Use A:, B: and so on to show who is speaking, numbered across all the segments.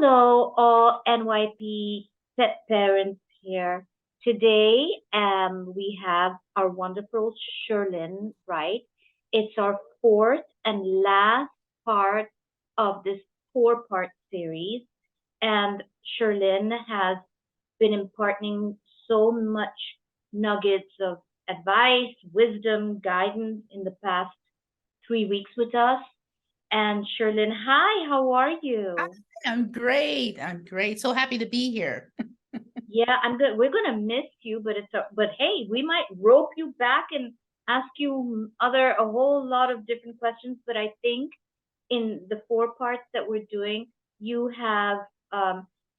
A: So, all NYP pet parents here. Today, we have our wonderful Shiryln Wright. It's our fourth and last part of this four-part series. And Shiryln has been imparting so much nuggets of advice, wisdom, guidance in the past 3 weeks with us. And Shiryln, hi, how are
B: Hi,
A: you?
B: I'm great. I'm great. So happy to be here.
A: Yeah, I'm good. We're gonna miss you, but hey, we might rope you back and ask you a whole lot of different questions. But I think in the four parts that we're doing, you have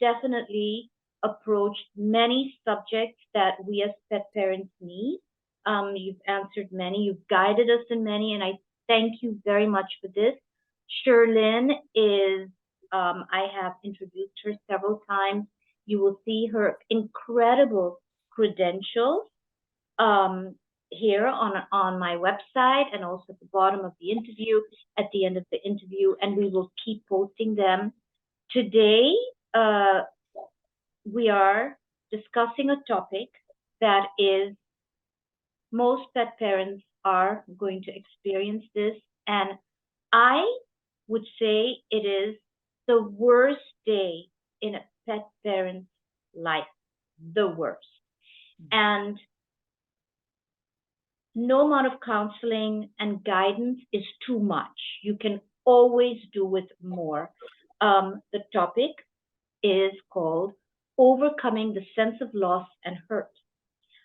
A: definitely approached many subjects that we as pet parents need. You've answered many, you've guided us in many, and I thank you very much for this. Shiryln is, I have introduced her several times. You will see her incredible credentials um, here on my website and also at the bottom of the interview, at the end of the interview, and we will keep posting them. Today, uh, we are discussing a topic that is most pet parents are going to experience this, and I would say it is the worst day in a pet parent's life, the worst. And no amount of counseling and guidance is too much. You can always do with more. The topic is called Overcoming the Sense of Loss and Hurt.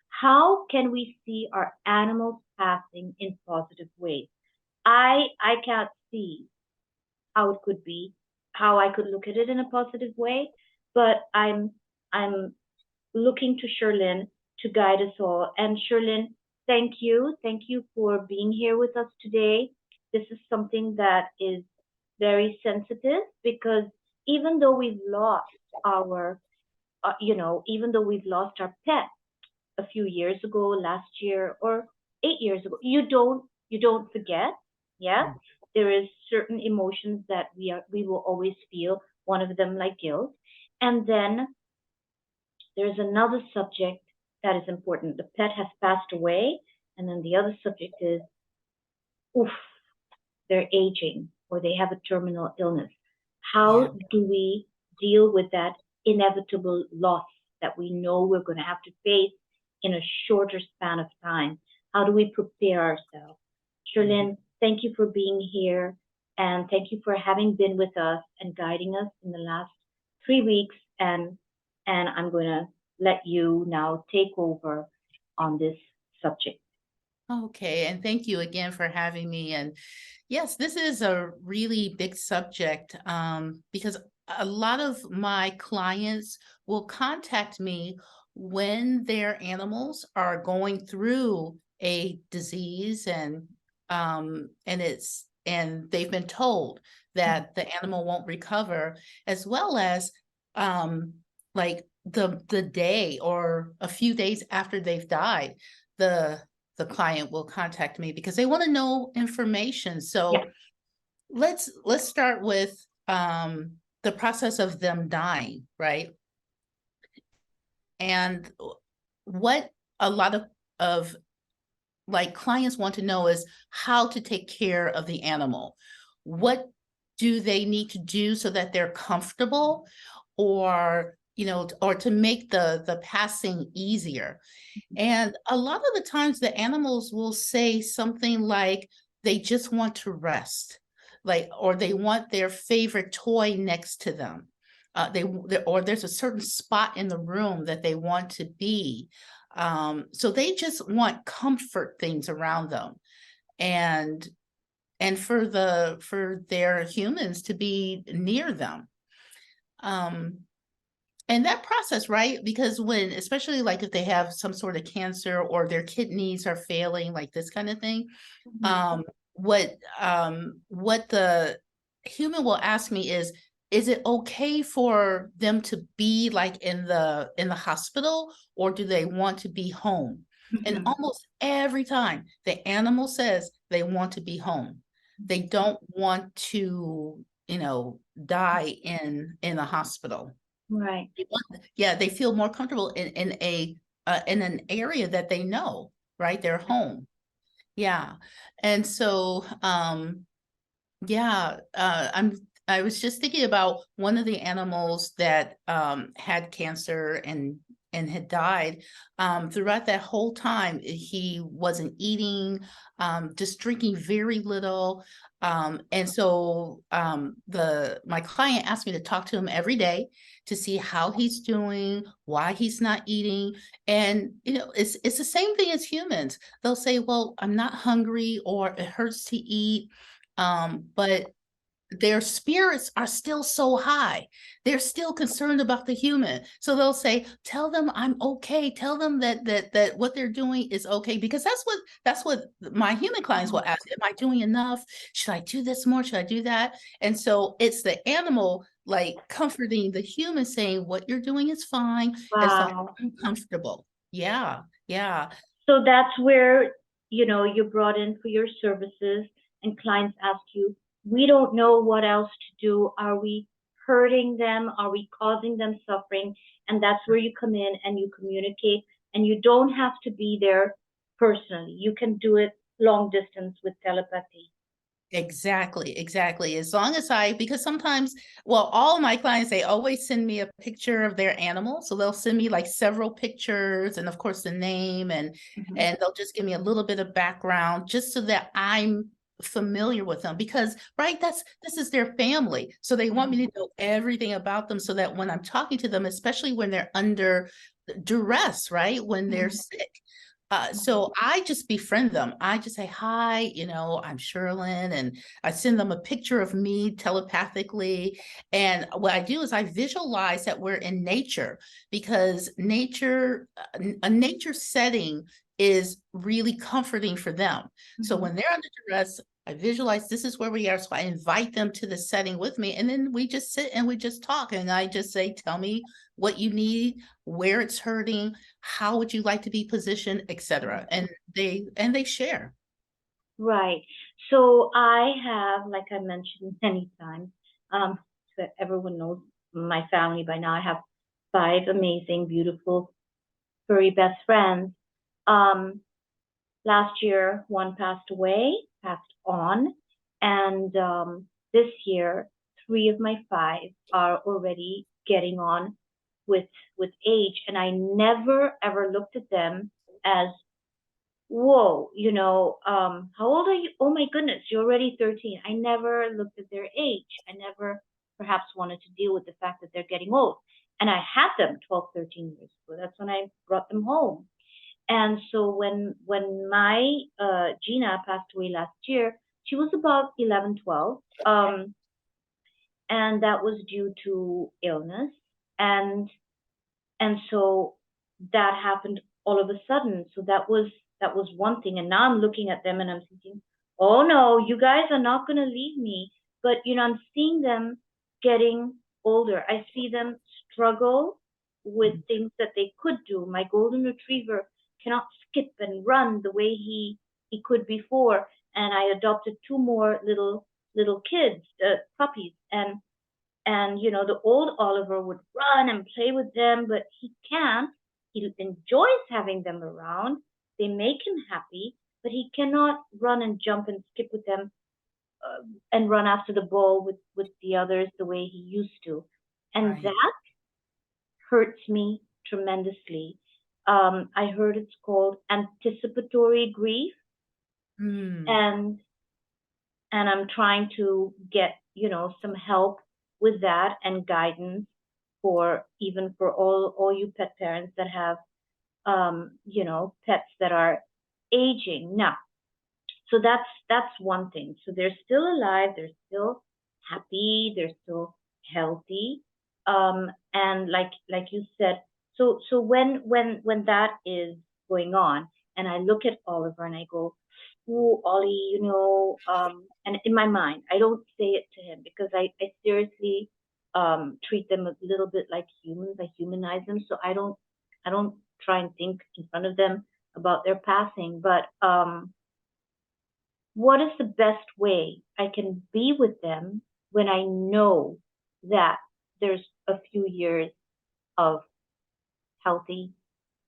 A: How can we see our animals passing in positive ways? I can't see how it could be, how I could look at it in a positive way, but I'm looking to Shiryln to guide us all. And Shiryln, thank you for being here with us today. This is something that is very sensitive because even though we've lost our, even though we've lost our pet a few years ago, last year, or 8 years ago, you don't forget. Yeah, there is certain emotions that we will always feel. One of them like guilt, and then there's another subject that is important. The pet has passed away, and then the other subject is, oof, they're aging or they have a terminal illness.
B: Yeah.
A: How do we deal with that inevitable loss that we know we're going to have to face in a shorter span of time? How do we prepare ourselves? Shiryln, thank you for being here and thank you for having been with us and guiding us in the last 3 weeks. And I'm going to let you now take over on this subject.
B: Okay. And thank you again for having me. And yes, this is a really big subject because a lot of my clients will contact me when their animals are going through a disease and they've been told that the animal won't recover, as well as like the day or a few days after they've died, the the client will contact me because they want to know information.
A: Yeah.
B: So let's start with the process of them dying, right? And what a lot of like clients want to know is how to take care of the animal. What do they need to do so that they're comfortable, or or to make the passing easier? And a lot of the times the animals will say something like they just want to rest, like, or they want their favorite toy next to them. Or there's a certain spot in the room that they want to be. So they just want comfort things around them, and for their humans to be near them. Um, and that process, right? Because when, especially like if they have some sort of cancer or their kidneys are failing, like this kind of thing,
A: Mhm.
B: um, what the human will ask me is it okay for them to be like in the hospital, or do they want to be home? And
A: Mhm.
B: almost every time the animal says they want to be home. They don't want to die in a hospital.
A: Right.
B: Yeah, they feel more comfortable in an area that they know, right? Their home. Yeah. And so yeah, I was just thinking about one of the animals that had cancer and had died. Throughout that whole time, he wasn't eating, just drinking very little. And so the my client asked me to talk to him every day to see how he's doing, why he's not eating. And it's the same thing as humans. They'll say, well, I'm not hungry, or it hurts to eat, but their spirits are still so high. They're still concerned about the human. So they'll say, tell them I'm okay. Tell them that what they're doing is okay. Because that's what my human clients will ask. Am I doing enough? Should I do this more? Should I do that? And so it's the animal like comforting the human, saying what you're doing is fine as long as
A: Wow.
B: I'm comfortable. Yeah, yeah,
A: So that's where, you're brought in for your services and clients ask you, we don't know what else to do. Are we hurting them? Are we causing them suffering? And that's where you come in and you communicate, and you don't have to be there personally. You can do it long distance with telepathy.
B: exactly, exactly. As long as because sometimes, well, all my clients, they always send me a picture of their animal. So they'll send me like several pictures and of course the name, and
A: Mhm.
B: and they'll just give me a little bit of background just so that I'm familiar with them, because right, this is their family. So they want me to know everything about them so that when I'm talking to them, especially when they're under duress, right? When they're
A: Mhm.
B: sick, so I just befriend them. I just say, hi, I'm Shiryln, and I send them a picture of me telepathically. And what I do is I visualize that we're in nature, because a nature setting is really comforting for them. So
A: Mhm.
B: when they're under duress, I visualize this is where we are. So I invite them to the setting with me, and then we just sit and we just talk. And I just say, tell me what you need, where it's hurting, how would you like to be positioned, etc. And they share.
A: Right. So I have, like I mentioned many times, so that everyone knows my family by now. I have five amazing, beautiful, furry best friends. Um, Last year, one passed away, passed on, and this year, three of my five are already getting on with with age, and I never ever looked at them as whoa, how old are you? Oh my goodness, you're already 13. I never looked at their age. I never perhaps wanted to deal with the fact that they're getting old. And I had them 12, 13 years ago. That's when I brought them home. And so when my Gina passed away last year, she was about 11, 12. And that was due to illness. And and so that happened all of a sudden. So that was one thing. And now I'm looking at them and I'm thinking, oh no, you guys are not going to leave me. But I'm seeing them getting older. I see them struggle with things that they could do. My golden retriever cannot skip and run the way he could before. And I adopted two more little kids, puppies, and the old Oliver would run and play with them, but he can't. He enjoys having them around. They make him happy, but he cannot run and jump and skip with them, and run after the ball with the others the way he used to. And
B: Right.
A: that hurts me tremendously. I heard it's called anticipatory grief,
B: Mm,
A: and I'm trying to get, some help with that and guidance for even for all you pet parents that have pets that are aging. Now, so that's one thing. So they're still alive, they're still happy, they're still healthy. And like you said, so when that is going on, and I look at Oliver and I go, "Ooh, Ollie," and in my mind, I don't say it to him because I seriously treat them a little bit like humans. I humanize them, so I don't try and think in front of them about their passing, but what is the best way I can be with them when I know that there's a few years of healthy.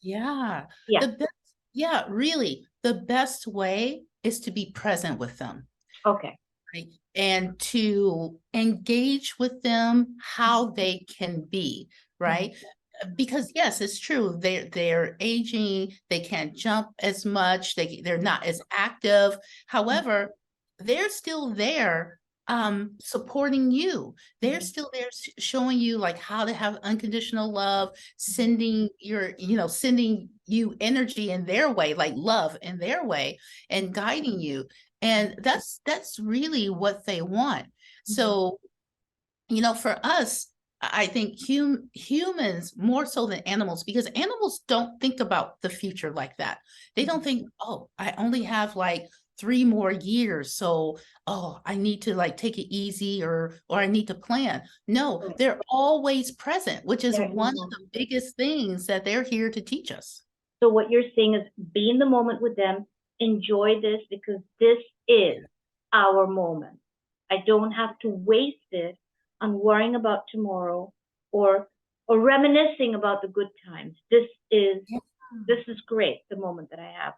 B: Yeah.
A: Yeah.
B: The best, yeah, really, the best way is to be present with them,
A: Okay.
B: right? And to engage with them how they can be, right? Because yes, it's true. They're aging, they can't jump as much, they're not as active. However, they're still there supporting you. They're still there showing you like how to have unconditional love, sending sending you energy in their way, like love in their way, and guiding you. And that's really what they want. So, for us, I think humans more so than animals, because animals don't think about the future like that. They don't think, oh, I only have like 3 more years, so oh, I need to like take it easy, or I need to plan. No,
A: Right.
B: they're always present, which is
A: They're in the
B: one of the
A: moment.
B: biggest things that they're here to teach us.
A: So what you're saying is be in the moment with them, enjoy this because this is our moment. I don't have to waste it on worrying about tomorrow or or reminiscing about the good times.
B: Yeah.
A: This is great, the moment that I have.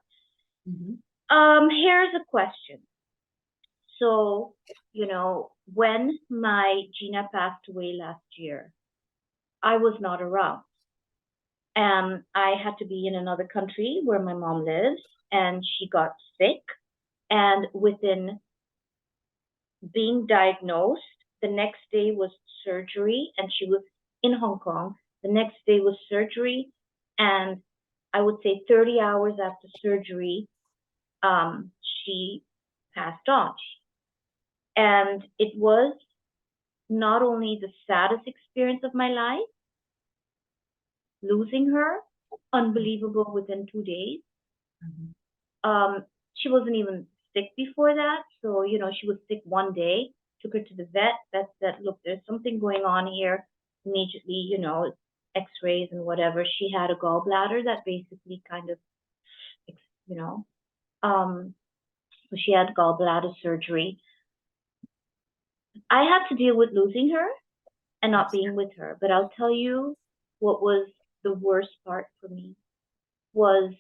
B: Mhm.
A: Here's a question. So, when my Gina passed away last year, I was not around. I had to be in another country where my mom lives, and she got sick. And within being diagnosed, the next day was surgery, and she was in Hong Kong. The next day was surgery, and I would say 30 hours after surgery, she passed on. And it was not only the saddest experience of my life, losing her, unbelievable within 2 days.
B: Mhm.
A: She wasn't even sick before that. So, she was sick one day, took her to the vet. Vet said, look, there's something going on here. Immediately, x-rays and whatever. She had a gallbladder that basically kind of, you know, um, so she had gallbladder surgery. I had to deal with losing her and not being with her. But I'll tell you what was the worst part for me was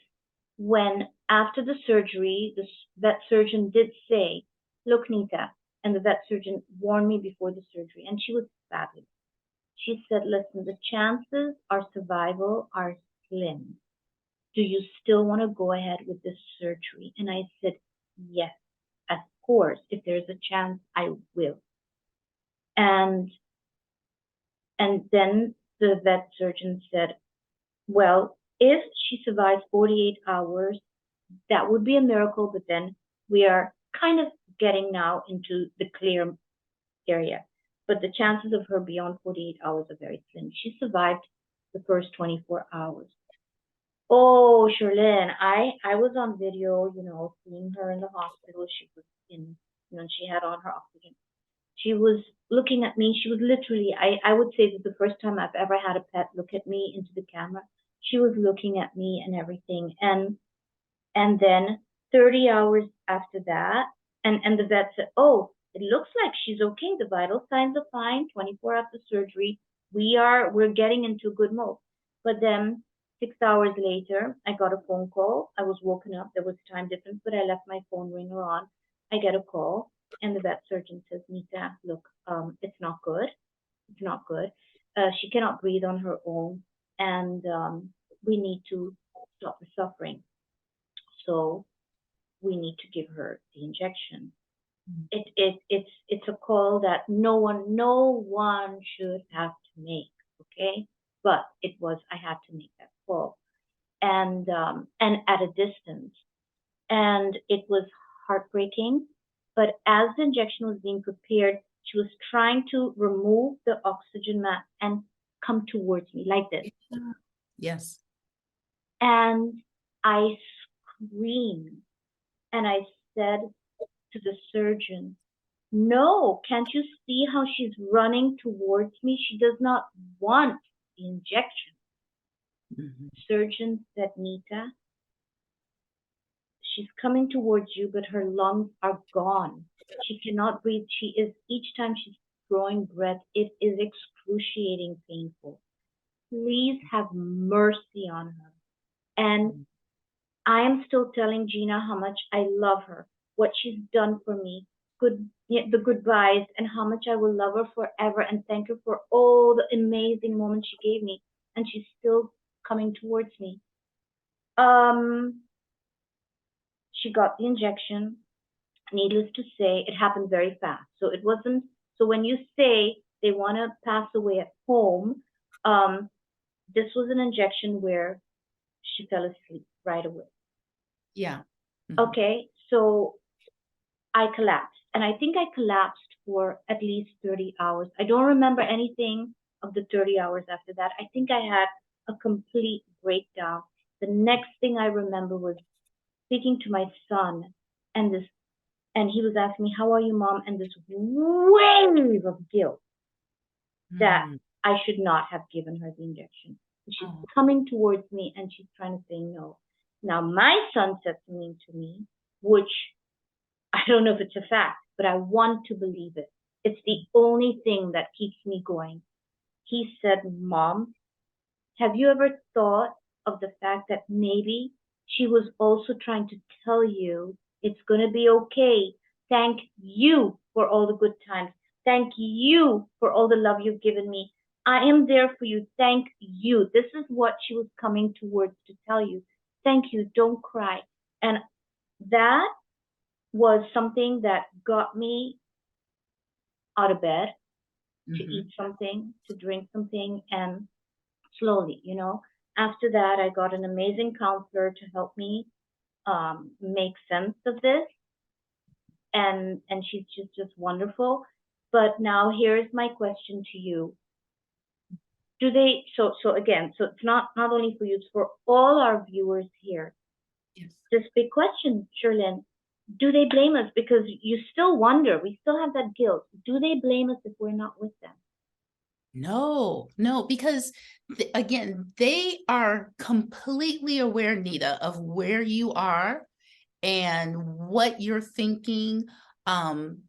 A: when after the surgery, the vet surgeon did say, look, Nita, and the vet surgeon warned me before the surgery, and she was fabulous. She said, listen, the chances of survival are slim. Do you still want to go ahead with this surgery? And I said, yes, of course. If there's a chance, I will. And and then the vet surgeon said, well, if she survives 48 hours, that would be a miracle, but then we are kind of getting now into the clear area. But the chances of her beyond 48 hours are very slim. She survived the first 24 hours. Oh, Shirlyn, I was on video, seeing her in the hospital. She was in, she had on her oxygen. She was looking at me. She was literally, I would say that the first time I've ever had a pet look at me into the camera. She was looking at me and everything. And then 30 hours after that, and the vet said, oh, it looks like she's okay. The vital signs are fine. 24 after surgery, we're getting into good mode. But then 6 hours later, I got a phone call. I was woken up. There was time difference, but I left my phone ringer on. I get a call, and the vet surgeon says, Nita, look, it's not good. It's not good. She cannot breathe on her own, and we need to stop the suffering. So we need to give her the injection. It's a call that no one should have to make. Okay, but I had to make that call, and at a distance, and it was heartbreaking. But as the injection was being prepared, she was trying to remove the oxygen mask and come towards me like this,
B: Yes.
A: and I screamed and I said to the surgeon, no, can't you see how she's running towards me? She does not want the injection.
B: Mhm.
A: Surgeon said, Nita, she's coming towards you, but her lungs are gone. She cannot breathe. Each time she's drawing breath. It is excruciating painful. Please have mercy on her. And I am still telling Gina how much I love her, what she's done for me, the goodbyes, and how much I will love her forever and thank her for all the amazing moments she gave me. And she's still coming towards me. Um, she got the injection. Needless to say, it happened very fast. So it wasn't. So when you say they want to pass away at home, um, this was an injection where she fell asleep right away.
B: Yeah.
A: Okay, so I collapsed, and I think I collapsed for at least 30 hours. I don't remember anything of the 30 hours after that. I think I had a complete breakdown. The next thing I remember was speaking to my son, and he was asking me, "How are you, Mom?" And this wave of guilt that I should not have given her the injection. She's coming towards me, and she's trying to say no. Now, my son said something to me, which I don't know if it's a fact, but I want to believe it. It's the only thing that keeps me going. He said, "Mom, have you ever thought of the fact that maybe she was also trying to tell you it's going to be okay? Thank you for all the good times. Thank you for all the love you've given me. I am there for you. Thank you." This is what she was coming towards to tell you. Thank you. Don't cry. And that was something that got me out of bed to eat something, to drink something, and slowly, after that, I got an amazing counselor to help me make sense of this, and she's just wonderful. But now here's my question to you: Do they? So again, so it's not only for you, it's for all our viewers here.
B: Yes.
A: This big question, Shiryln. Do they blame us? Because you still wonder, we still have that guilt. Do they blame us if we're not with them?
B: No, because again, they are completely aware, Nita, of where you are and what you're thinking. And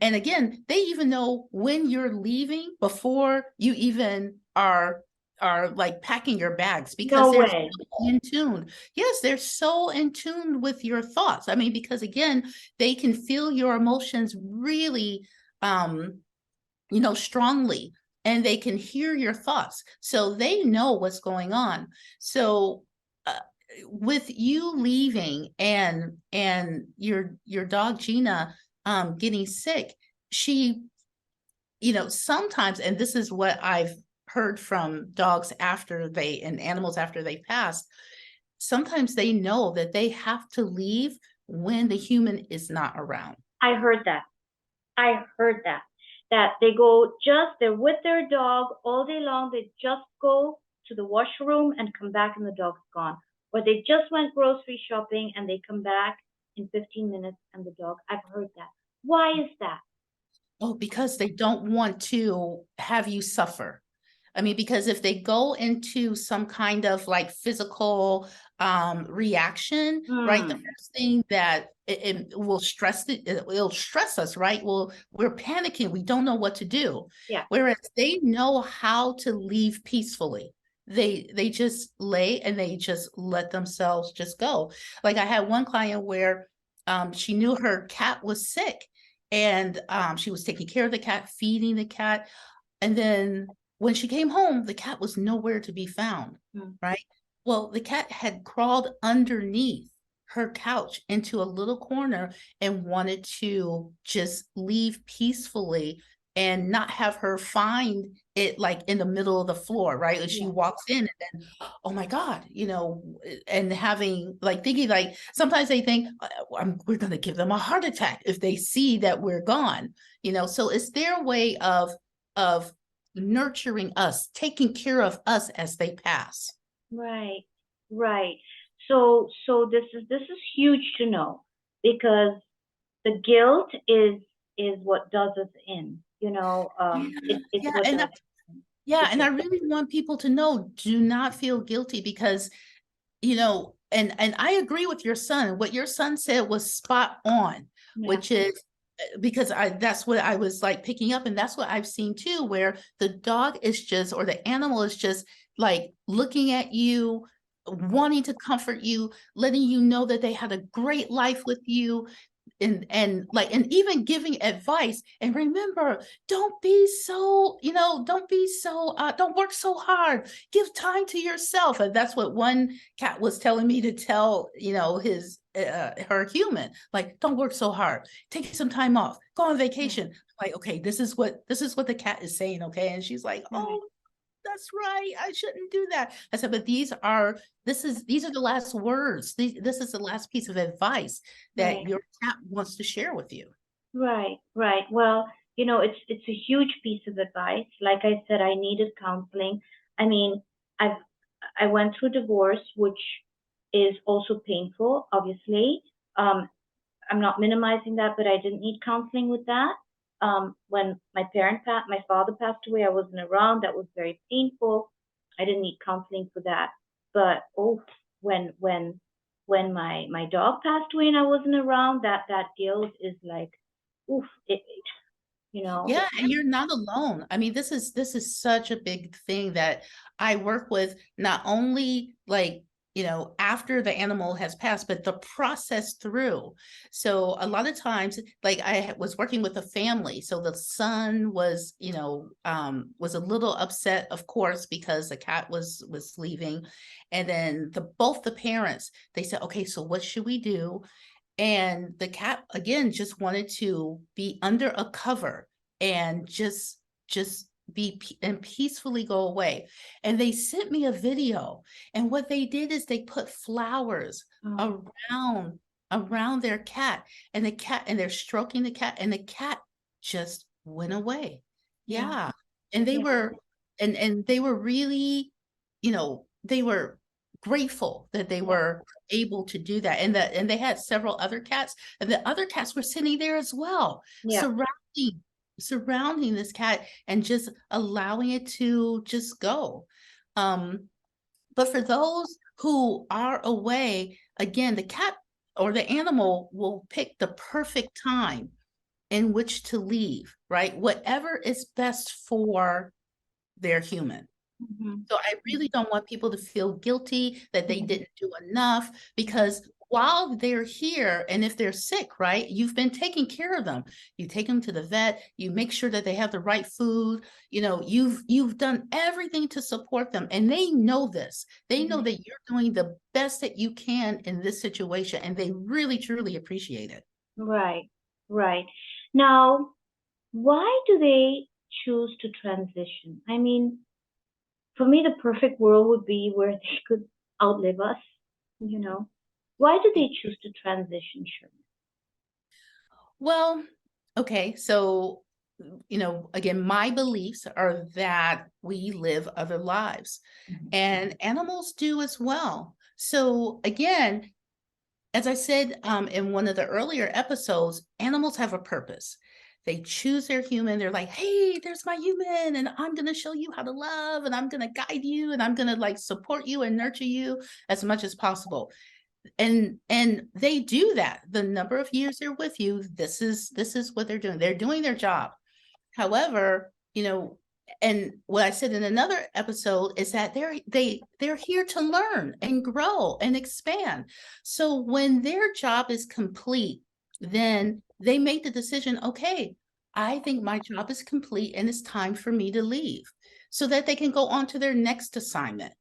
B: again, they even know when you're leaving before you even are like packing your bags, because
A: No
B: they're
A: way.
B: so in tune. Yes, they're so in tune with your thoughts. I mean, because again, they can feel your emotions really strongly, and they can hear your thoughts, so they know what's going on. So with you leaving and your dog Gina getting sick, she sometimes, and this is what I've heard from dogs and animals after they pass, sometimes they know that they have to leave when the human is not around.
A: I heard that. That they're with their dog all day long. They just go to the washroom and come back and the dog's gone. Or they just went grocery shopping and they come back in 15 minutes and the dog, I've heard that. Why is that?
B: Oh, because they don't want to have you suffer. I mean, because if they go into some kind of like physical reaction, right? The first thing that it will it'll stress us, right? Well, we're panicking. We don't know what to do.
A: Yeah.
B: Whereas they know how to leave peacefully. They just lay and they just let themselves just go. Like I had one client where she knew her cat was sick, and she was taking care of the cat, feeding the cat, and then when she came home, the cat was nowhere to be found, right? Well, the cat had crawled underneath her couch into a little corner and wanted to just leave peacefully and not have her find it like in the middle of the floor, right? And she walks in and then, oh my God, and having like thinking like, sometimes they think we're going to give them a heart attack if they see that we're gone, so it's their way of nurturing us, taking care of us as they pass.
A: Right. So this is huge to know, because the guilt is what does us in. It's what does.
B: And I really want people to know, do not feel guilty, because and I agree with your son. What your son said was spot on, which is because that's what I was like picking up, and that's what I've seen too, where the dog is just, or the animal is just like looking at you, wanting to comfort you, letting you know that they had a great life with you, and like, and even giving advice. And remember, don't be so, don't be so don't work so hard, give time to yourself. And that's what one cat was telling me to tell, his her human, like, don't work so hard, take some time off, go on
A: Right.
B: vacation. Like, okay, this is what the cat is saying. Okay. And she's like,
A: Right.
B: oh, that's right, I shouldn't do that. I said, but these are the last words. This is the last piece of advice that
A: Right.
B: your cat wants to share with you.
A: Right. Right. Well, it's a huge piece of advice. Like I said, I needed counseling. I mean, I've I went through divorce, which is also painful, obviously. I'm not minimizing that, but I didn't need counseling with that. When my father passed away, I wasn't around. That was very painful. I didn't need counseling for that. But oh, when my dog passed away and I wasn't around, that guilt is like, oof,
B: Yeah, and you're not alone. I mean, this is such a big thing that I work with, not only like, after the animal has passed, but the process through. So a lot of times, like was working with a family. So the son was a little upset, of course, because the cat was leaving. And then both the parents, they said, okay, so what should we do? And the cat again just wanted to be under a cover and just and peacefully go away. And they sent me a video, and what they did is they put flowers
A: oh,
B: around their cat, and they're stroking the cat, and the cat just went away.
A: yeah,
B: Yeah. And they
A: yeah,
B: were and they were really, they were grateful that they
A: yeah,
B: were able to do that. And they had several other cats, and the other cats were sitting there as well,
A: yeah.
B: surrounding this cat and just allowing it to just go. Um, but for those who are away, again, the cat or the animal will pick the perfect time in which to leave, right? Whatever is best for their human.
A: Hmm.
B: So I really don't want people to feel guilty that they
A: Hmm.
B: didn't do enough, because while they're here, and if they're sick, right, you've been taking care of them. You take them to the vet, you make sure that they have the right food, you've done everything to support them, and they know this. They know
A: Hmm.
B: that you're doing the best that you can in this situation, and they really truly appreciate it.
A: Right, right. Now, why do they choose to transition? I mean, for me, the perfect world would be where they could outlive us, you know. Why do they choose to transition, Shirley?
B: Well, okay, so again, my beliefs are that we live other lives,
A: Mhm.
B: and animals do as well. So again, as I said, in one of the earlier episodes, animals have a purpose. They choose their human. They're like, hey, there's my human, and I'm going to show you how to love, and I'm going to guide you, and I'm going to like support you and nurture you as much as possible. And they do that. The number of years they're with you, this is what they're doing. They're doing their job. However, and what I said in another episode is that they're here to learn and grow and expand. So when their job is complete, then they make the decision, okay, I think my job is complete and it's time for me to leave, so that they can go on to their next assignment.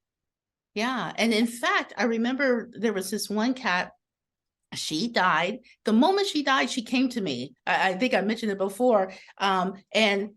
B: Yeah. And in fact, I remember there was this one cat, she died. The moment she died, she came to me. I think I mentioned it before. And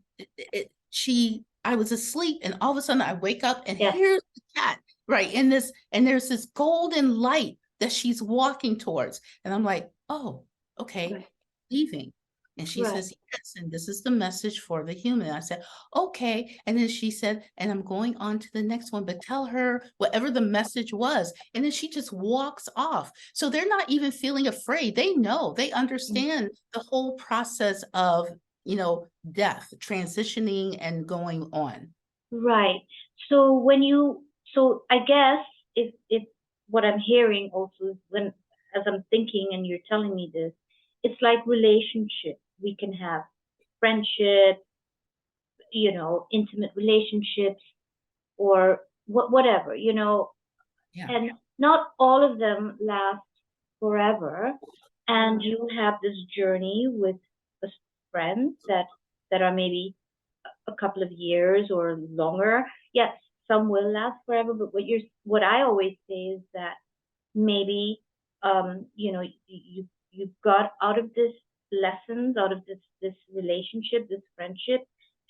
B: I was asleep, and all of a sudden I wake up, and
A: Yes,
B: here's the cat, right? And there's this golden light that she's walking towards. And I'm like, oh, okay,
A: right,
B: leaving. And she
A: right.
B: says, yes, and this is the message for the human. I said, okay. And then she said, and I'm going on to the next one, but tell her whatever the message was. And then she just walks off. So they're not even feeling afraid. They know, they
A: Mm.
B: understand the whole process of, death, transitioning and going on.
A: Right. So so I guess if what I'm hearing also is, when as I'm thinking and you're telling me this, it's like relationship. we can have friendships, intimate relationships, or whatever,
B: Yeah.
A: and not all of them last forever. And you have this journey with a friends that are maybe a couple of years or longer. Yes, some will last forever, but what I always say is that maybe you got out of this lessons, out of this relationship, this friendship,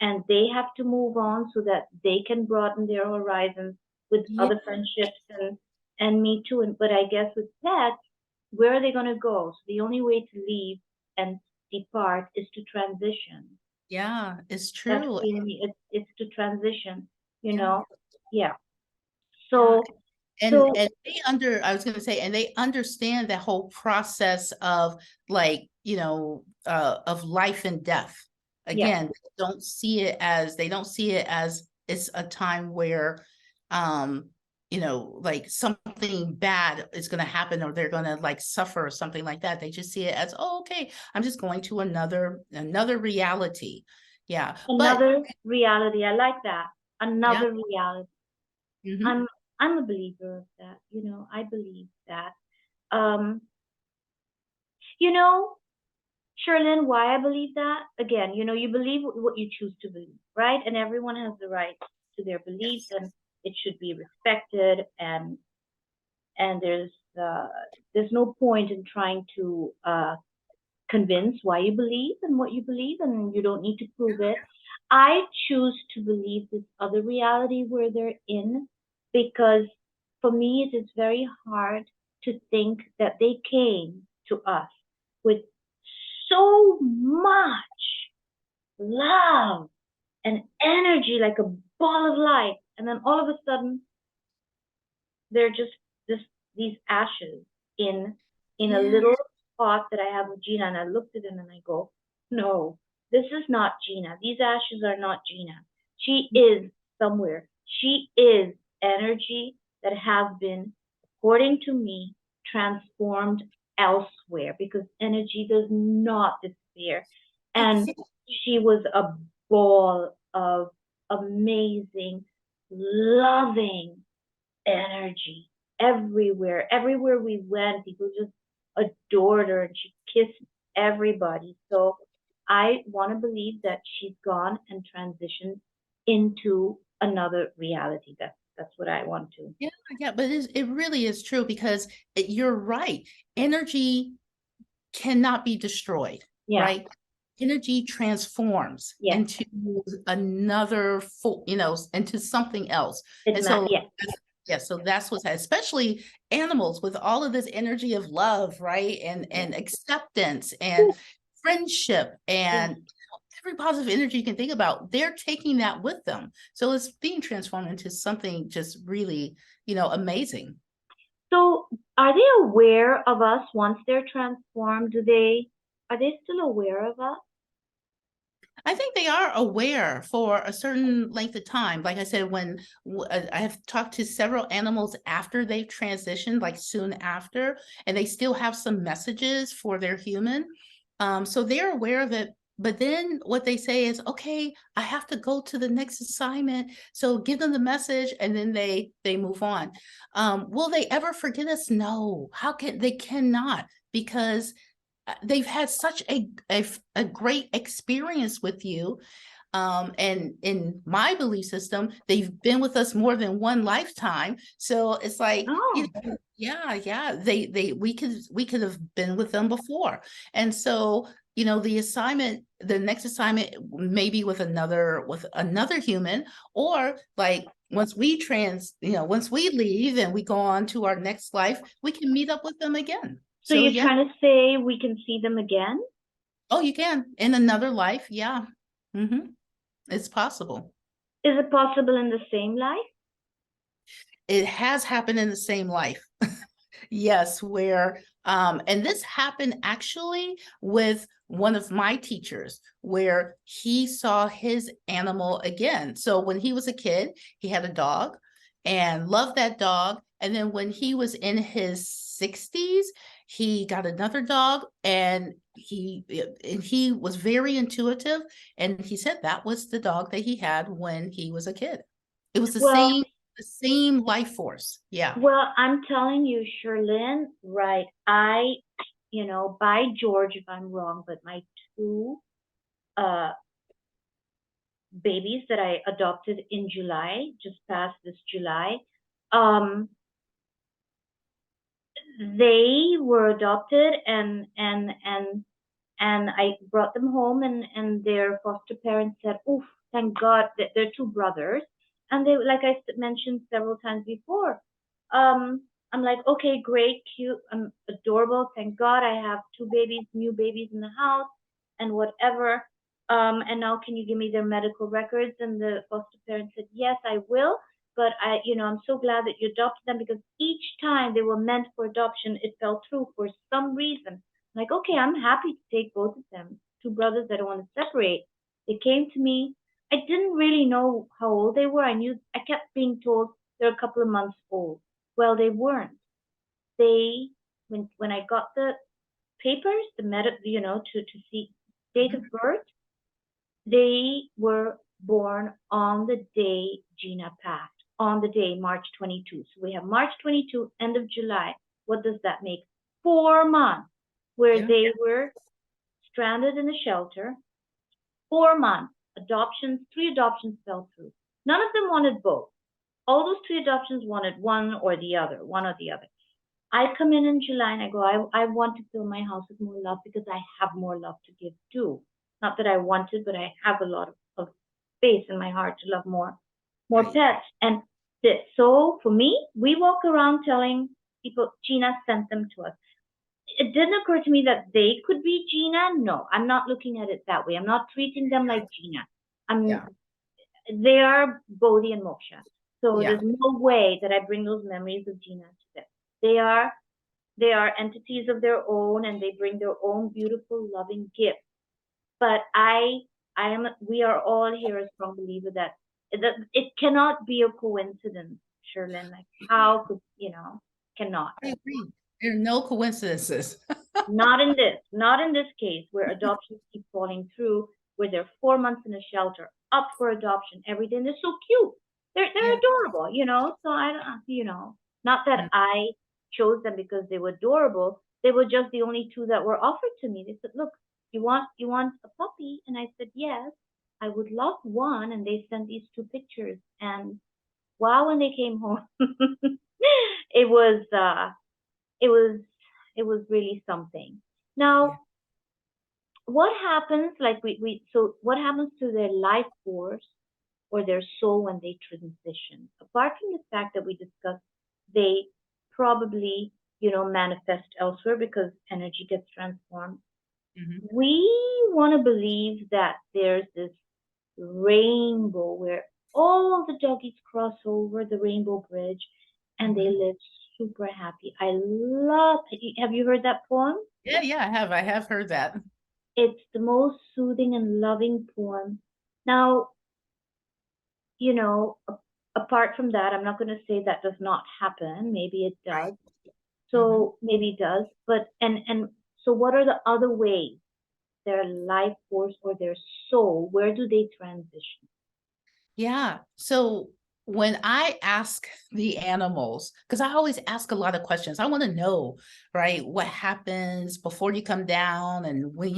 A: and they have to move on so that they can broaden their horizons with
B: Yeah.
A: other friendships, and me too. And but I guess with pets, where are they going to go? So the only way to leave and depart is to transition.
B: Yeah, it's
A: That's
B: true.
A: the only, it's to transition, you
B: Yeah.
A: know? Yeah.
B: Yeah.
A: So, so
B: And I was going to say, and they understand that whole process of like, of life and death.
A: yeah,
B: Again, they don't see it as it's a time where, um, like something bad is going to happen or they're going to like suffer or something like that. They just see it as, oh, okay, I'm just going to another reality. Yeah. But
A: another reality. I like that.
B: yeah.
A: Another reality.
B: Hmm.
A: I'm a believer of that. I believe that. Um, you know, Shirlyn, why I believe that? Again, you believe what you choose to believe, right? And everyone has the right to their beliefs,
B: Yes.
A: and it should be respected. And there's no point in trying to convince why you believe and what you believe, and you don't need to prove it. I choose to believe this other reality where they're in, because for me it is very hard to think that they came to us with so much love and energy, like a ball of light, and then all of a sudden they're just this these ashes in a
B: Yeah.
A: little pot that I have with Gina, and I looked at him and I go, no, this is not Gina. These ashes are not Gina. She is somewhere. She is energy that has been, according to me, transformed elsewhere, because energy does not disappear. And
B: Exactly.
A: she was a ball of amazing, loving energy everywhere. Everywhere we went, people just adored her, and she kissed everybody. So I want to believe that she's gone and transitioned into another reality. That's what I want to.
B: Yeah, yeah, but it really is true because you're right. Energy cannot be destroyed,
A: Yeah.
B: right? Energy transforms
A: Yes.
B: into another into something else.
A: It
B: And
A: ma-
B: so,
A: yes.
B: yeah, so that's what's especially animals with all of this energy of love, right?
A: Yes.
B: And acceptance and friendship
A: Yes.
B: and every positive energy you can think about, they're taking that with them. So it's being transformed into something just really, amazing.
A: So are they aware of us once they're transformed? Are they still aware of us?
B: I think they are aware for a certain length of time. Like I said, when I have talked to several animals after they've transitioned, like soon after, and they still have some messages for their human. So they're aware of it. But then what they say is, okay, I have to go to the next assignment. So give them the message and then they move on. Will they ever forget us? No. How can they cannot, because they've had such a great experience with you. And in my belief system, they've been with us more than one lifetime. So it's like,
A: Oh,
B: yeah, we could have been with them before. And so, the next assignment may be with another human, or like once we leave and we go on to our next life, we can meet up with them again.
A: so
B: So
A: you're
B: yeah.
A: trying to say we can see them again?
B: Oh, you can in another life. Yeah. Hmm. It's possible.
A: Is it possible in the same life?
B: It has happened in the same life. Yes, where and this happened actually with one of my teachers where he saw his animal again. So when he was a kid, he had a dog and loved that dog. And then when he was in his 60s, he got another dog, and he was very intuitive, and he said that was the dog that he had when he was a kid. It was
A: Well,
B: the same life force. Yeah.
A: well, I'm telling you, Shirlyn, right? By George, if I'm wrong, but my two uh babies that I adopted in July, just past this July, um, they were adopted, and I brought them home, and their foster parents said, "Oof, thank God that they're two brothers." And they, like I mentioned several times before, I'm like, okay, great, cute, adorable. Thank God I have two babies, new babies in the house, and whatever. And now can you give me their medical records? And the foster parent said, yes, I will. But I'm so glad that you adopted them, because each time they were meant for adoption, it fell through for some reason. Like, okay, I'm happy to take both of them, two brothers that I don't want to separate. They came to me. I didn't really know how old they were. I kept being told they're a couple of months old. Well, they weren't. They, when I got the papers, to see date
B: Mhm.
A: of birth, they were born on the day Gina passed, on the day March 22. So we have March 22, end of July. What does that make? 4 months where
B: Yeah.
A: they were stranded in a shelter. 4 months. Adoptions, 3 adoptions fell through. None of them wanted both. All those 3 adoptions wanted one or the other, one or the other. I come in July and I go, I want to fill my house with more love, because I have more love to give too. Not that I wanted, but I have a lot of space in my heart to love more
B: Right.
A: pets. And so for me, we walk around telling people Gina sent them to us. It didn't occur to me that they could be Gina. No, I'm not looking at it that way. I'm not treating them like Gina. I'm
B: Yeah.
A: They are Bodhi and Moksha. So
B: Yeah.
A: there's no way that I bring those memories of Gina to them. They are they are entities of their own, and they bring their own beautiful, loving gifts. But we are all here a strong believer that it cannot be a coincidence, Shirlyn. Like, how could, cannot.
B: I agree. There are no coincidences.
A: Not in this case, where adoptions keep falling through, where they're 4 months in a shelter, up for adoption every day, and they're so cute. They're
B: Yeah.
A: adorable, So I don't, not that
B: Mm.
A: I chose them because they were adorable. They were just the only two that were offered to me. They said, "Look, you want a puppy?" And I said, "Yes, I would love one." And they sent these two pictures, and wow, when they came home, it was it was it was really something.
B: Yeah.
A: Now, what happens, like so what happens to their life force or their soul when they transition? Apart from the fact that we discussed, they probably, manifest elsewhere because energy gets transformed.
B: Mhm.
A: We want to believe that there's this rainbow where all the doggies cross over the rainbow bridge and they
B: Mhm.
A: live super happy. Have you heard that poem?
B: Yeah, yeah, I have. I have heard that.
A: It's the most soothing and loving poem. Now, you know, a- apart from that, I'm not going to say that does not happen. Maybe it does.
B: Right. Mhm.
A: So maybe it does. But and so what are the other ways their life force or their soul, where do they transition?
B: Yeah. So when I ask the animals, because I always ask a lot of questions, I want to know, right, what happens before you come down, and when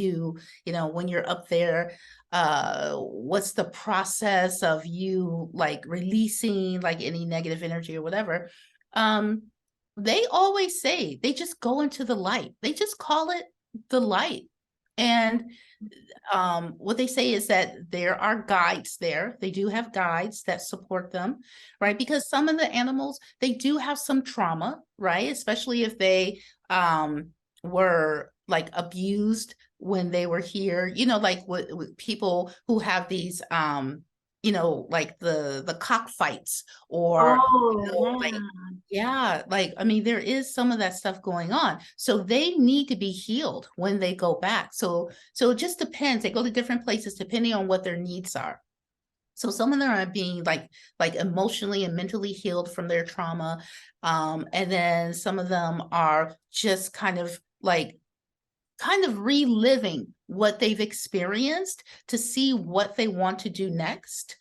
B: when you're up there, what's the process of you like releasing like any negative energy or whatever. Um, they always say they just go into the light. They just call it the light. And what they say is that there are guides there. They do have guides that support them, right? Because some of the animals, they do have some trauma, right? Especially if they were like abused when they were here, like with people who have these like the cockfights, or
A: Oh,
B: like,
A: yeah.
B: yeah, like, I mean, there is some of that stuff going on. So they need to be healed when they go back. So it just depends. They go to different places depending on what their needs are. So some of them are being like emotionally and mentally healed from their trauma. And then some of them are just kind of reliving what they've experienced to see what they want to do next.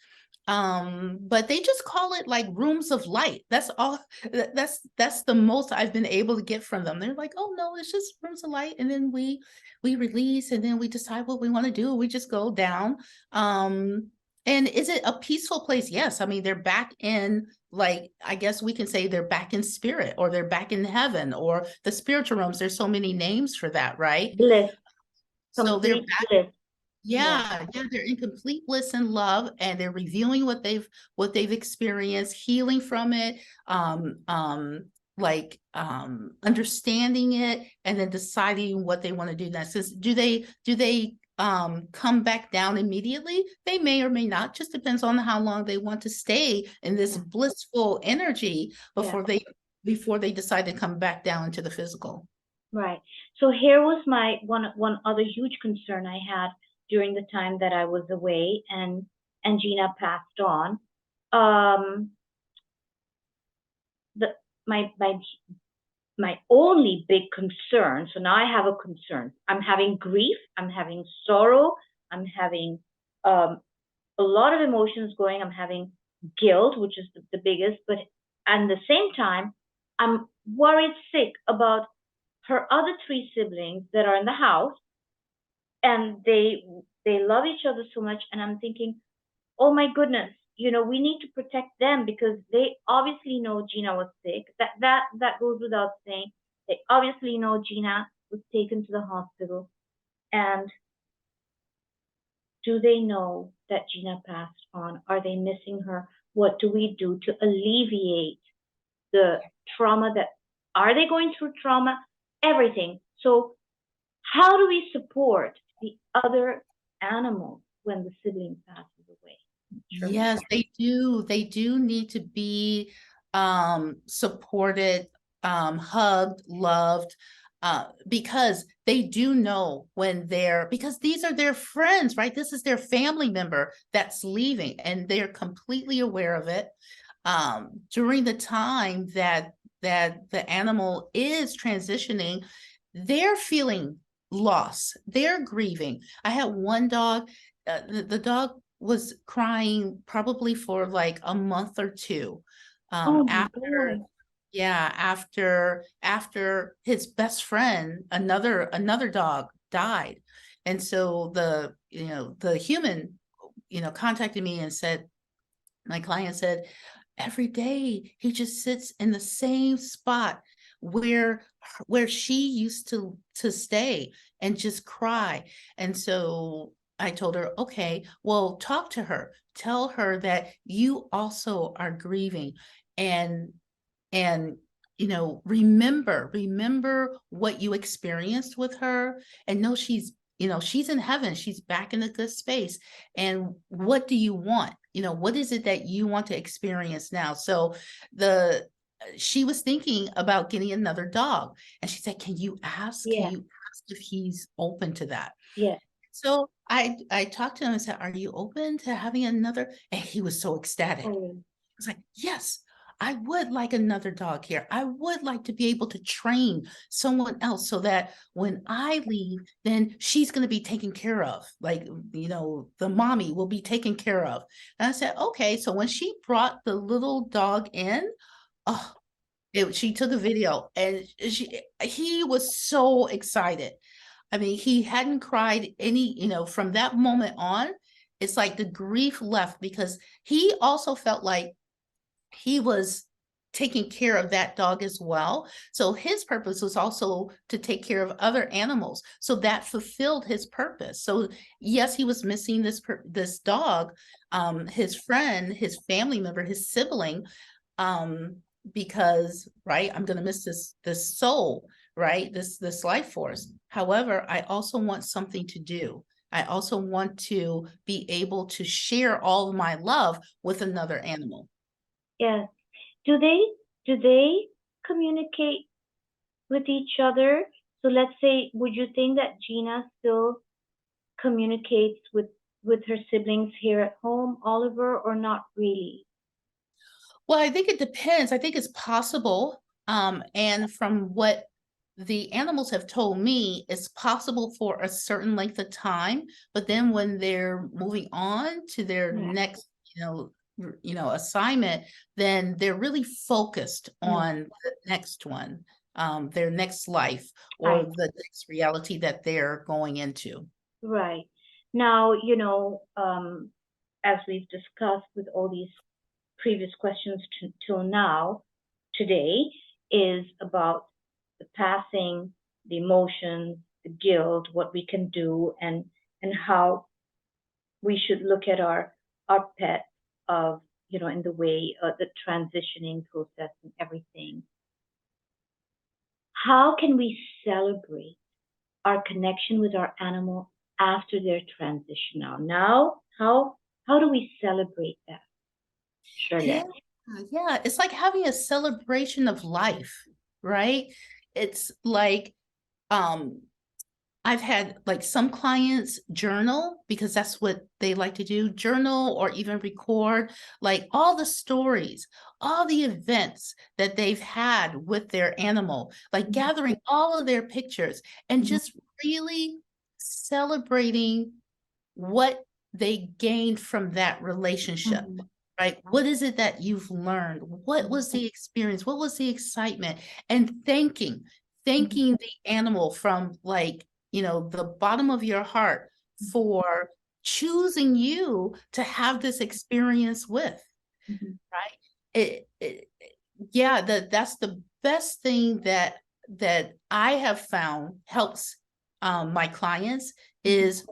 B: But they just call it like rooms of light. That's all. That's the most I've been able to get from them. They're like, oh no, it's just rooms of light, and then we release, and then we decide what we want to do. We just go down. And is it a peaceful place? Yes. I mean, they're back in, like, I guess we can say they're back in spirit, or they're back in heaven, or the spiritual realms. There's so many names for that, right?
A: Bliss,
B: So they're
A: complete bliss. Yeah,
B: yeah, they're in complete bliss and love, and they're reviewing what they've experienced, healing from it, understanding it, and then deciding what they want to do next. Do they come back down immediately? They may or may not, just depends on how long they want to stay in this
A: yeah,
B: blissful energy
A: yeah.
B: before they decide to come back down into the physical.
A: Right. So here was my one other huge concern I had during the time that I was away and Gina passed on. Um, the my only big concern. So now I have a concern. I'm having grief. I'm having sorrow. I'm having a lot of emotions going. I'm having guilt, which is the biggest. But at the same time, I'm worried sick about her other three siblings that are in the house, and they love each other so much. And I'm thinking, oh my goodness, we need to protect them because they obviously know Gina was sick. That goes without saying. They obviously know Gina was taken to the hospital. And do they know that Gina passed on? Are they missing her? What do we do to alleviate the trauma that are they going through trauma? Everything. So how do we support the other animals when the sibling passes away? Shirley.
B: Yes, they do. They do need to be supported, hugged, loved, because they do know because these are their friends, right? This is their family member that's leaving, and they're completely aware of it. During the time that the animal is transitioning, they're feeling loss, they're grieving. I had one dog, the dog was crying probably for like a month or two,
A: Oh my
B: after
A: God.
B: after his best friend, another dog, died. And so the human contacted me and said, my client said, every day he just sits in the same spot where she used to stay and just cry. And so I told her, okay, well, talk to her, tell her that you also are grieving, and and remember what you experienced with her, and know she's in heaven, she's back in a good space. And what do you want? What is it that you want to experience now? So the she was thinking about getting another dog, and she said, can
A: Yeah,
B: you ask if he's open to that?
A: yeah.
B: So I talked to him and said, are you open to having another? And he was so ecstatic.
A: Oh,
B: Was like, yes, I would like another dog here. I would like to be able to train someone else so that when I leave, then she's going to be taken care of. Like, the mommy will be taken care of. And I said, okay. So when she brought the little dog in, oh, she took a video, and he was so excited. I mean, he hadn't cried from that moment on. It's like the grief left, because he also felt like he was taking care of that dog as well. So his purpose was also to take care of other animals. So that fulfilled his purpose. So yes, he was missing this dog, his friend, his family member, his sibling, because, right, I'm going to miss this soul, right, this life force. However, I also want something to do. I also want to be able to share all of my love with another animal.
A: yes. Do they communicate with each other? So let's say, would you think that Gina still communicates with with her siblings here at home, Oliver, or not really?
B: Well, I think it depends. I think it's possible. And from what the animals have told me, it's possible for a certain length of time, but then when they're moving on to their
A: Yeah.
B: next, assignment, then they're really focused
A: Mm,
B: on the next one, their next life or
A: I
B: the next reality that they're going into.
A: Right. Now, as we've discussed with all these previous questions till now, today is about the passing, the emotions, the guilt, what we can do, and how we should look at our pet of in the way the transitioning process and everything. How can we celebrate our connection with our animal after their transition now? How do we celebrate that,
B: Yeah,
A: Shirley?
B: yeah. It's like having a celebration of life, right? It's like um I've had like some clients journal because that's what they like to do, journal or even record like all the stories, all the events that they've had with their animal, like gathering all of their pictures and
A: Mhm,
B: just really celebrating what they gained from that relationship,
A: mhm,
B: right? What is it that you've learned? What
A: mhm,
B: was the experience? What was the excitement? And
A: mhm,
B: thanking the animal from like, the bottom of your heart for choosing you to have this experience with,
A: mhm,
B: right? Yeah, that's the best thing that I have found helps my clients
A: mhm,
B: is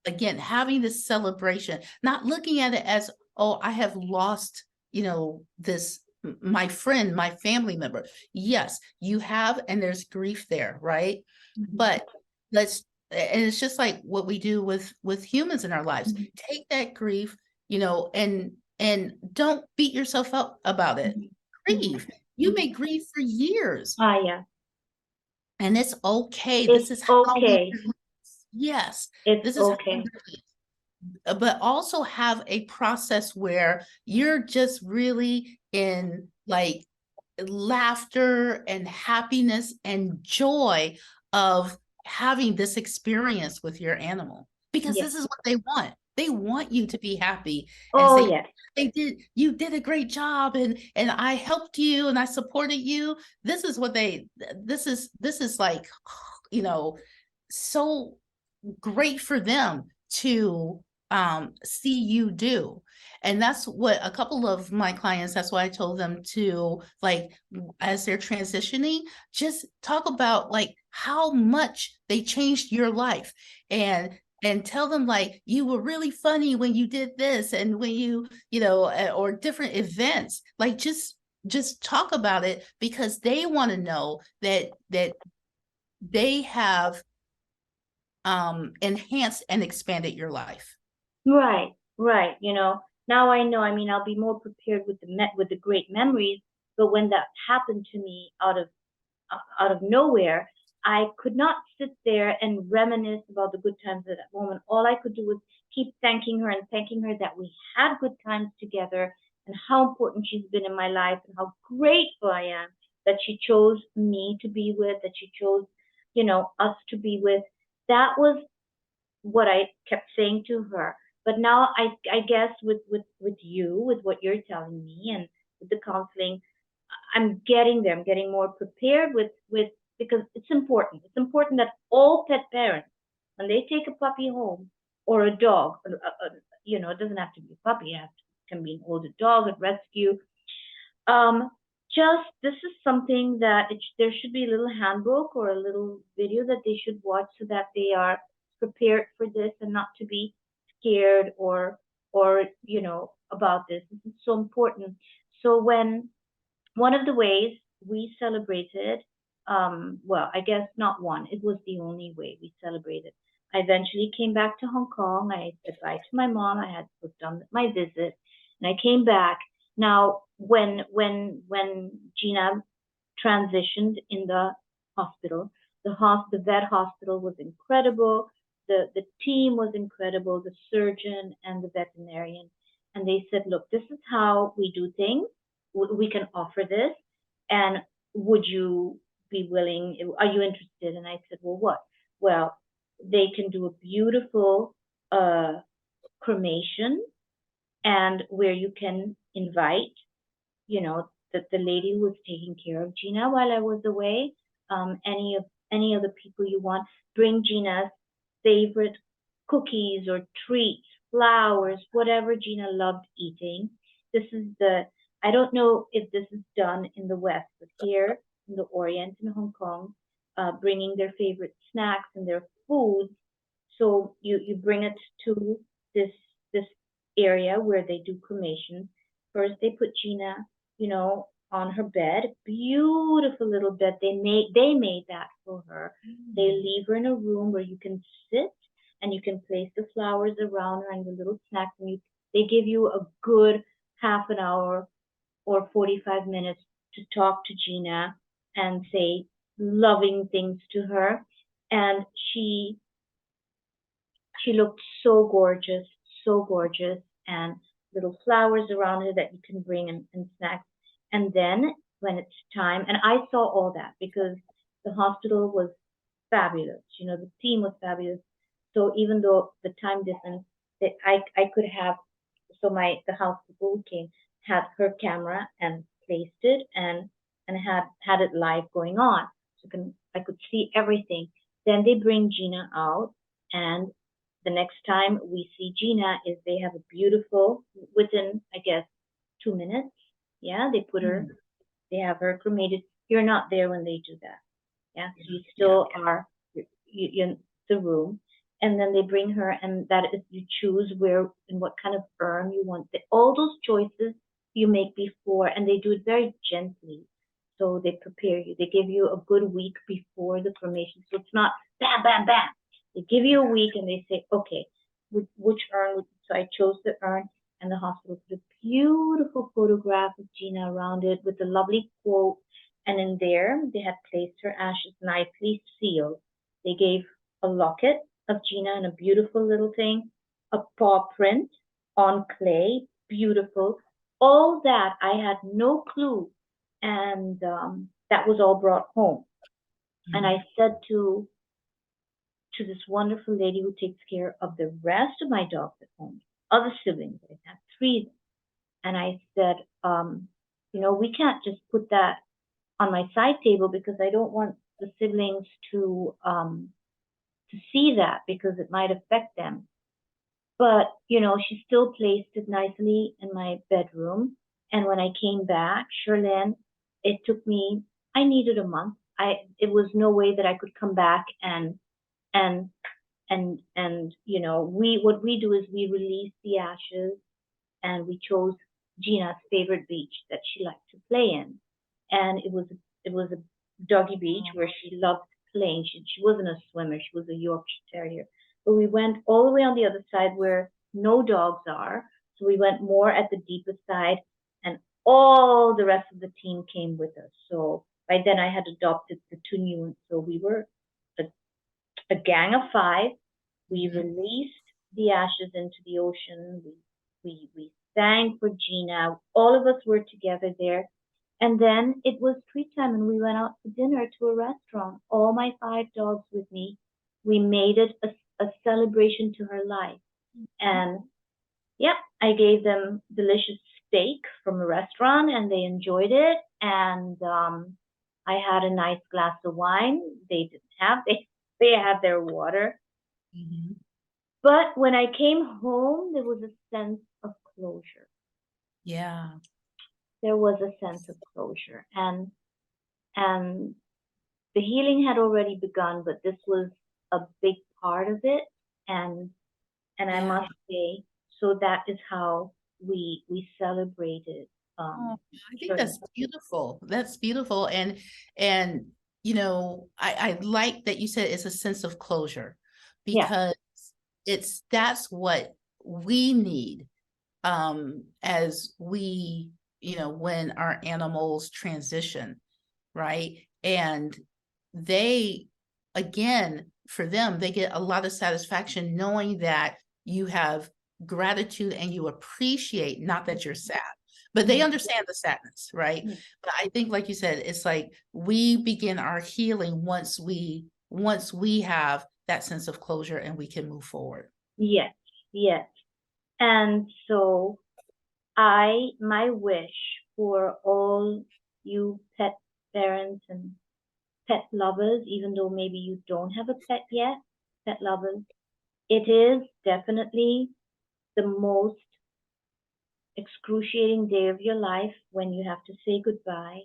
B: again having this celebration, not looking at it as, oh, I have lost, this my friend, my family member. Yes, you have, and there's grief there, right?
A: mhm,
B: But let's and it's just like what we do with humans in our lives.
A: mhm,
B: Take that grief, and don't beat yourself up about it.
A: mhm, mhm,
B: Grieve. You
A: mhm.
B: may grieve for years,
A: Ah, yeah.
B: and it's okay. This
A: It's
B: is how we
A: okay.
B: release. Yes,
A: It's
B: this is how we
A: okay.
B: release. But also have a process where you're just really in like laughter and happiness and joy of having this experience with your animal because
A: Yes.
B: this is what they want. They want you to be happy and
A: Oh,
B: say,
A: yes.
B: you did a great job and I helped you and I supported you. This is what this is like, you know, so great for them to see you do. And that's what a couple of my clients, that's why I told them to like, as they're transitioning, just talk about like how much they changed your life and tell them like you were really funny when you did this and when or different events, like just talk about it because they want to know that they have enhanced and expanded your life.
A: Right, right. Now I know. I mean, I'll be more prepared with the great memories. But when that happened to me out of nowhere, I could not sit there and reminisce about the good times at that moment. All I could do was keep thanking her and thanking her that we had good times together and how important she's been in my life and how grateful I am that she chose me to be with, that she chose, us to be with. That was what I kept saying to her. But now I guess with you, with what you're telling me and with the counseling, I'm getting there. I'm getting more prepared with because it's important. It's important that all pet parents, when they take a puppy home or a dog, it doesn't have to be a puppy. Can be an older dog at rescue. Um, just this is something that there should be a little handbook or a little video that they should watch so that they are prepared for this and not to be scared or about this. This is so important. So when one of the ways we celebrated, well, I guess not one, it was the only way we celebrated. I eventually came back to Hong Kong. I said bye to my mom. I had done my visit and I came back. Now, when Gina transitioned in the hospital, the vet hospital was incredible. the team was incredible, the surgeon and the veterinarian, and they said, look, this is how we do things. We can offer this, and would you be willing? Are you interested? And I said, well, what? Well, they can do a beautiful cremation, and where you can invite, the lady who was taking care of Gina while I was away, any of the people you want, bring Gina's favorite cookies or treats, flowers, whatever Gina loved eating. This is I don't know if this is done in the West, but here in the Orient, in Hong Kong, bringing their favorite snacks and their foods. So you bring it to this this area where they do cremation. First, they put Gina, on her bed, beautiful little bed. They made that for her. They leave her in a room where you can sit and you can place the flowers around her and the little snacks, and they give you a good half an hour or 45 minutes to talk to Gina and say loving things to her. And she looked so gorgeous, and little flowers around her that you can bring, and snacks. And then when it's time, and I saw all that because the hospital was fabulous. The team was fabulous. So even though the time difference, that I could have, so the housekeeper who came had her camera and placed it, and had it live going on, so I could see everything. Then they bring Gina out, and the next time we see Gina is they have a beautiful, within, I guess, 2 minutes. Yeah, they have her cremated. You're not there when they do that. Yeah, so you still are in the room. And then they bring her, and that is, you choose where and what kind of urn you want. All those choices you make before, and they do it very gently. So they prepare you. They give you a good week before the cremation. So it's not bam, bam, bam. They give you a week and they say, okay, which urn? So I chose the urn, and the hospital put a beautiful photograph of Gina around it with a lovely quote. And in there, they had placed her ashes nicely sealed. They gave a locket of Gina and a beautiful little thing, a paw print on clay, beautiful. All that I had no clue, and that was all brought home. And I said to this wonderful lady who takes care of the rest of my dogs at home, other siblings, I have 3, and I said, we can't just put that on my side table because I don't want the siblings to see that because it might affect them. But she still placed it nicely in my bedroom. And when I came back, Shiryln, it took me. I needed a month. It was no way that I could come back and what we do is we release the ashes, and we chose Gina's favorite beach that she liked to play in, and it was a doggy beach where she loved playing. She wasn't a swimmer; she was a Yorkshire Terrier. But we went all the way on the other side where no dogs are, so we went more at the deepest side, and all the rest of the team came with us. So by then I had adopted the 2 new ones, so we were a gang of 5. We released the ashes into the ocean. We sang for Gina. All of us were together there. And then it was treat time, and we went out for dinner to a restaurant. All my 5 dogs with me. We made it a celebration to her life. And yeah, I gave them delicious steak from a restaurant, and they enjoyed it. And I had a nice glass of wine. They didn't have. They had their water. But when I came home, there was a sense of closure.
B: Yeah.
A: There was a sense of closure. And the healing had already begun, but this was a big part of it. And I must say, so that is how we celebrated.
B: I think that's beautiful. That's beautiful. And I like that you said it's a sense of closure, because that's what we need as we, when our animals transition, right? And they, again, for them, they get a lot of satisfaction knowing that you have gratitude and you appreciate, not that you're sad, but they understand the sadness, right?
A: Yeah.
B: But I think, like you said, it's like we begin our healing once we have that sense of closure and we can move forward.
A: Yes, yes. And so my wish for all you pet parents and pet lovers, even though maybe you don't have a pet yet, pet lovers, it is definitely the most excruciating day of your life when you have to say goodbye.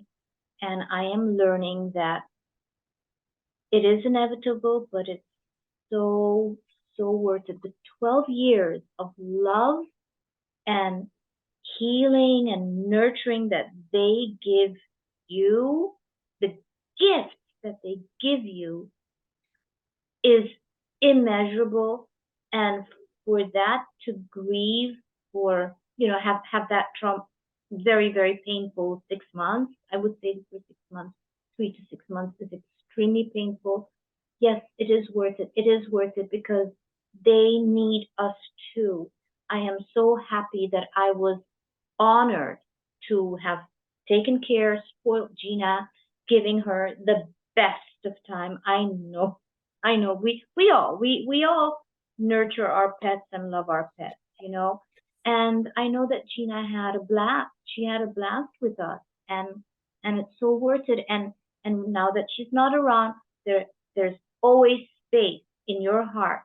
A: And I am learning that it is inevitable, but it's so, so worth it. The 12 years of love and healing and nurturing that they give you, the gift that they give you is immeasurable. And for that to grieve, for, have that trauma, very, very painful 6 months, I would say for 6 months, 3 to 6 months is extremely painful. Yes, it is worth it. It is worth it because they need us too. I am so happy that I was honored to have taken care, spoiled Gina, giving her the best of time. I know. We all nurture our pets and love our pets. And I know that Gina had a blast. She had a blast with us, and it's so worth it. And now that she's not around, there's always space in your heart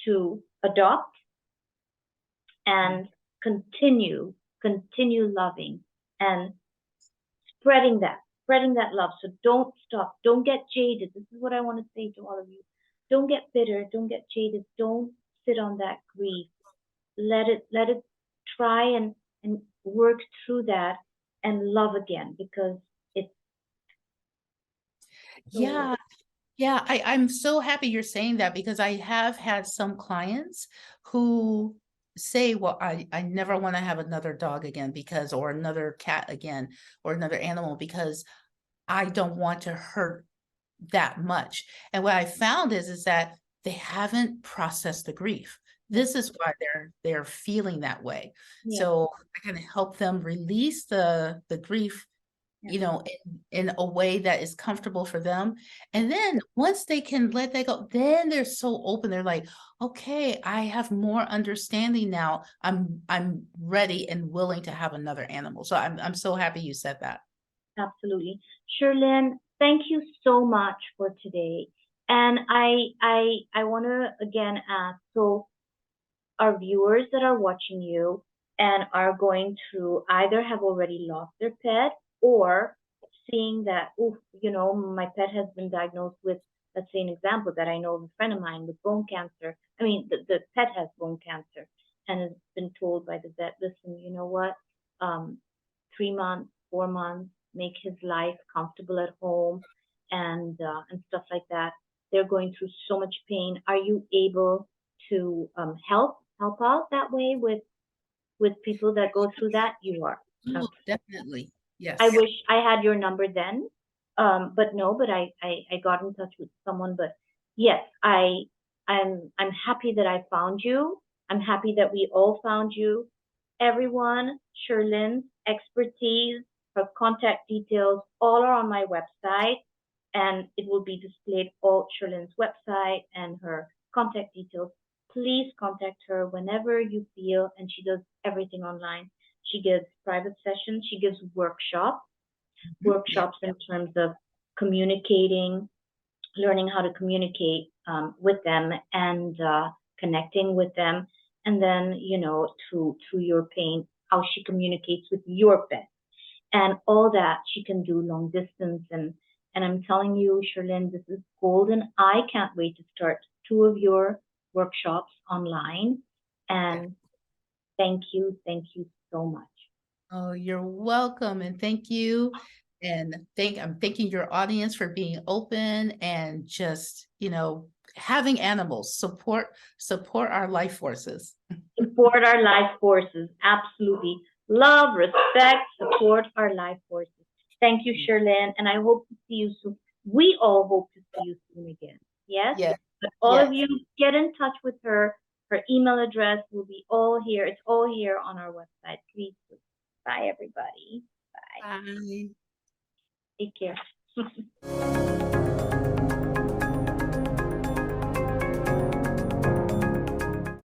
A: to adopt and continue loving and spreading that love. So don't stop. Don't get jaded. This is what I want to say to all of you. Don't get bitter. Don't get jaded. Don't sit on that grief. Let it try and work through that and love again because it's so
B: Yeah. Yeah, I'm so happy you're saying that because I have had some clients who say, well, I never want to have another dog again because, or another cat again, or another animal because I don't want to hurt that much. And what I found is that they haven't processed the grief. This is why they're feeling that way.
A: yeah,
B: So I can help them release the grief,
A: yeah,
B: in a way that is comfortable for them. And then once they can let that go, then they're so open. They're like, okay, I have more understanding now. I'm ready and willing to have another animal. So I'm so happy you said that.
A: absolutely. Shirlyn, thank you so much for today. And I want to again ask, so our viewers that are watching you and are going through either have already lost their pet or seeing that, oh, my pet has been diagnosed with, let's say an example that I know of a friend of mine with bone cancer. I mean, the pet has bone cancer and has been told by the vet, listen, you know what? 3 months, 4 months, make his life comfortable at home and stuff like that. They're going through so much pain. Are you able to help out that way with people that go through that? You are.
B: Oh,
A: Okay.
B: definitely.
A: I
B: Yes.
A: wish I had your number then, but no. But I got in touch with someone. But yes, I'm happy that I found you. I'm happy that we all found you. Everyone, Shirlyn's expertise, her contact details, all are on my website, and it will be displayed all Shirlyn's website and her contact details. Please contact her whenever you feel, and she does everything online. She gives private sessions. She gives
B: Yeah.
A: workshops in terms of communicating, learning how to communicate with them and connecting with them, and then through your pain, how she communicates with your pet, and all that she can do long distance. And I'm telling you, Shirlyn, this is golden. I can't wait to start 2 of your workshops online.
B: Yeah.
A: And thank you so much.
B: Oh, you're welcome. And thank you. And I'm thanking your audience for being open and just, having animals support our life forces.
A: Support our life forces. Absolutely. Love, respect, support our life forces. Thank you, Shirlyn. And I hope to see you soon. We all hope to see you soon again. Yes?
B: Yes,
A: But all of
B: Yes.
A: you get in touch with her. Her email address will be all here. It's all here on our website. Please do. Bye, everybody. Bye.
B: Bye.
A: Take care.